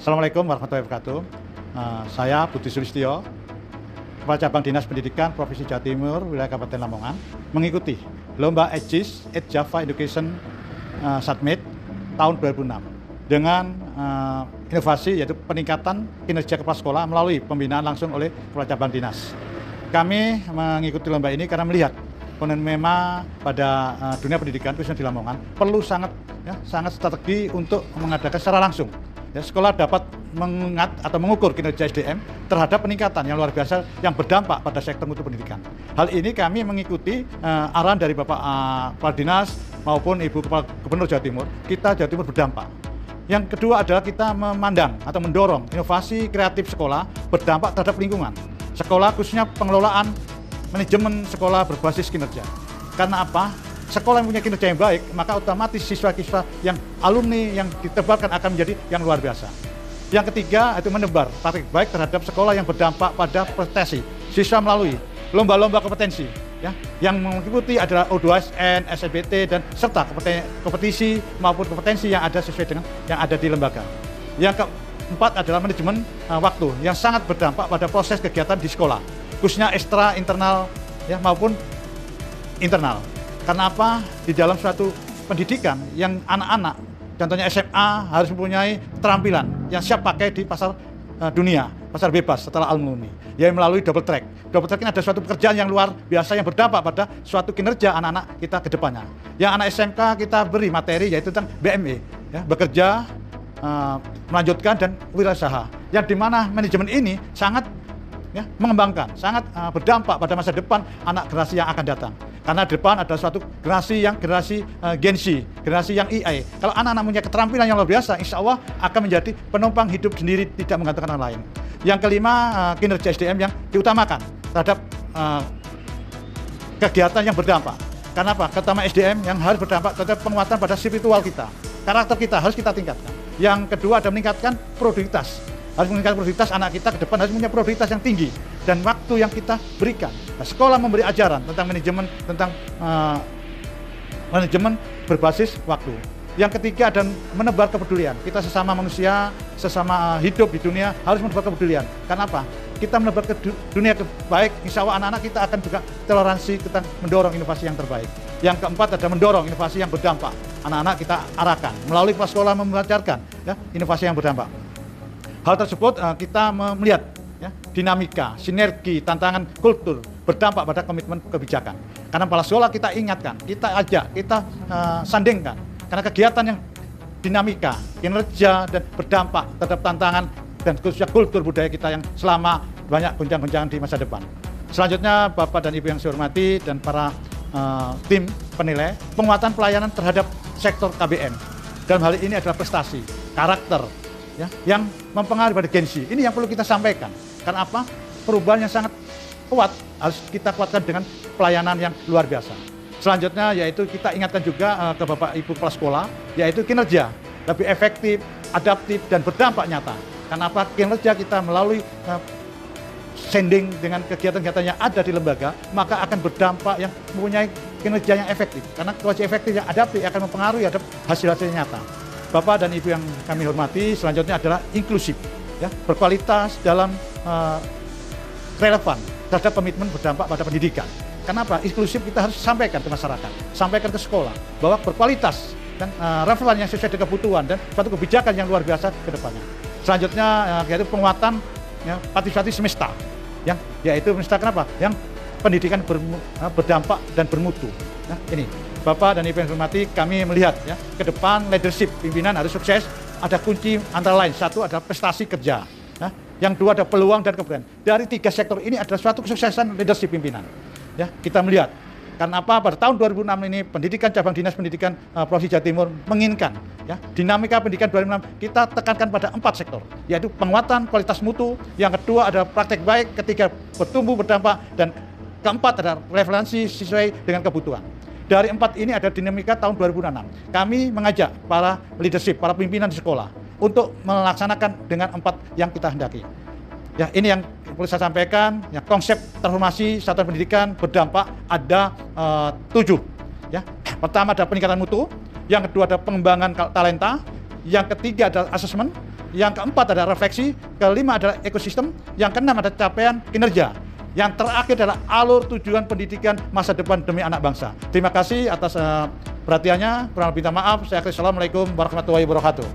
Assalamualaikum warahmatullahi wabarakatuh. Saya Budi Sulistyo, Kepala Cabang Dinas Pendidikan Provinsi Jawa Timur, wilayah Kabupaten Lamongan, mengikuti lomba EDGIS Java Education Summit tahun 2006 dengan inovasi yaitu peningkatan kinerja kepala sekolah melalui pembinaan langsung oleh Kepala Cabang Dinas. Kami mengikuti lomba ini karena melihat memang pada dunia pendidikan khususnya di Lamongan perlu sangat strategi untuk mengadakan secara langsung. Ya, sekolah dapat mengingat atau mengukur kinerja SDM terhadap peningkatan yang luar biasa yang berdampak pada sektor mutu pendidikan. Hal ini kami mengikuti arahan dari Bapak Kepala Dinas maupun Ibu Kepala Gubernur Jawa Timur. Kita Jawa Timur berdampak. Yang kedua adalah kita memandang atau mendorong inovasi kreatif sekolah berdampak terhadap lingkungan. Sekolah khususnya pengelolaan manajemen sekolah berbasis kinerja. Karena apa? Sekolah yang punya kinerja yang baik, maka otomatis siswa-siswa yang alumni yang ditebarkan akan menjadi yang luar biasa. Yang ketiga, itu menebar praktik baik terhadap sekolah yang berdampak pada prestasi siswa melalui lomba-lomba kompetensi. Ya, yang mengikuti adalah O2SN, SNBT, dan serta kompetisi maupun kompetensi yang ada sesuai dengan yang ada di lembaga. Yang keempat adalah manajemen waktu yang sangat berdampak pada proses kegiatan di sekolah, khususnya ekstra internal ya, maupun internal. Karena apa? Di dalam suatu pendidikan yang anak-anak, contohnya SMA harus mempunyai keterampilan yang siap pakai di pasar dunia, pasar bebas setelah alumni, yaitu melalui double track. Double track ini ada suatu pekerjaan yang luar biasa yang berdampak pada suatu kinerja anak-anak kita ke depannya. Yang anak SMK kita beri materi yaitu tentang BME, ya, bekerja, melanjutkan dan wirausaha. Yang dimana manajemen ini sangat mengembangkan, sangat berdampak pada masa depan anak generasi yang akan datang. Karena depan ada suatu generasi Gen Z, generasi yang AI. Kalau anak-anak punya keterampilan yang luar biasa, insya Allah akan menjadi penumpang hidup sendiri, tidak menggantungkan orang lain. Yang kelima, kinerja SDM yang diutamakan terhadap kegiatan yang berdampak. Karena apa? Pertama, SDM yang harus berdampak terhadap penguatan pada spiritual kita. Karakter kita harus kita tingkatkan. Yang kedua, ada meningkatkan produktivitas. Harus meningkatkan produktivitas anak kita ke depan, harus punya produktivitas yang tinggi dan waktu yang kita berikan. Nah, sekolah memberi ajaran tentang manajemen berbasis waktu. Yang ketiga, dan menebar kepedulian. Kita sesama manusia, sesama hidup di dunia harus menebar kepedulian. Karena apa? Kita menebar ke dunia baik, insya Allah anak-anak kita akan juga toleransi, kita mendorong inovasi yang terbaik. Yang keempat, ada mendorong inovasi yang berdampak. Anak-anak kita arahkan melalui kepala sekolah mengajarkan inovasi yang berdampak. Hal tersebut kita melihat dinamika, sinergi, tantangan kultur berdampak pada komitmen kebijakan. Karena kepala sekolah kita ingatkan, kita ajak, kita sandingkan. Karena kegiatan yang dinamika, kinerja dan berdampak terhadap tantangan dan khususnya kultur budaya kita yang selama banyak gonjang-gonjangan di masa depan. Selanjutnya, Bapak dan Ibu yang saya hormati dan para tim penilai, penguatan pelayanan terhadap sektor KBM. Dalam hal ini adalah prestasi, karakter, yang mempengaruhi pada Gen Z. Ini yang perlu kita sampaikan. Karena apa? Perubahan yang sangat kuat harus kita kuatkan dengan pelayanan yang luar biasa. Selanjutnya yaitu kita ingatkan juga ke Bapak Ibu kepala sekolah, yaitu kinerja lebih efektif, adaptif, dan berdampak nyata. Karena apa? Kinerja kita melalui sending dengan kegiatan-kegiatan yang ada di lembaga, maka akan berdampak yang mempunyai kinerja yang efektif. Karena kinerja efektif yang adaptif akan mempengaruhi hasil-hasil nyata. Bapak dan Ibu yang kami hormati, selanjutnya adalah inklusif, berkualitas dalam relevan terhadap komitmen berdampak pada pendidikan. Kenapa? Inklusif kita harus sampaikan ke masyarakat, sampaikan ke sekolah, bahwa berkualitas dan relevan yang sesuai dengan kebutuhan dan suatu kebijakan yang luar biasa ke depannya. Selanjutnya yaitu penguatan partisipasi semesta, yaitu semesta kenapa? Yang pendidikan berdampak dan bermutu. Ini. Bapak dan Ibu yang hormati, kami melihat ke depan leadership pimpinan harus sukses. Ada kunci antara lain, satu adalah prestasi kerja, yang dua ada peluang dan keberanian. Dari tiga sektor ini adalah suatu kesuksesan leadership pimpinan. Kita melihat, karena apa? Pada tahun 2006 ini pendidikan cabang dinas pendidikan Provinsi Jawa Timur menginginkan dinamika pendidikan 2006 kita tekankan pada 4 sektor, yaitu penguatan kualitas mutu, yang kedua ada praktek baik, ketiga bertumbuh berdampak, dan keempat ada referensi sesuai dengan kebutuhan. Dari 4 ini ada dinamika tahun 2006. Kami mengajak para leadership, para pimpinan di sekolah untuk melaksanakan dengan 4 yang kita hendaki. Ini yang perlu saya sampaikan. Konsep transformasi satuan pendidikan berdampak ada 7. Pertama ada peningkatan mutu, yang kedua ada pengembangan talenta, yang ketiga adalah asesmen, yang keempat adalah refleksi, kelima adalah ekosistem, yang keenam adalah capaian kinerja. Yang terakhir adalah alur tujuan pendidikan masa depan demi anak bangsa. Terima kasih atas perhatiannya. Kurang lebih minta maaf. Saya akhiri. Assalamualaikum warahmatullahi wabarakatuh.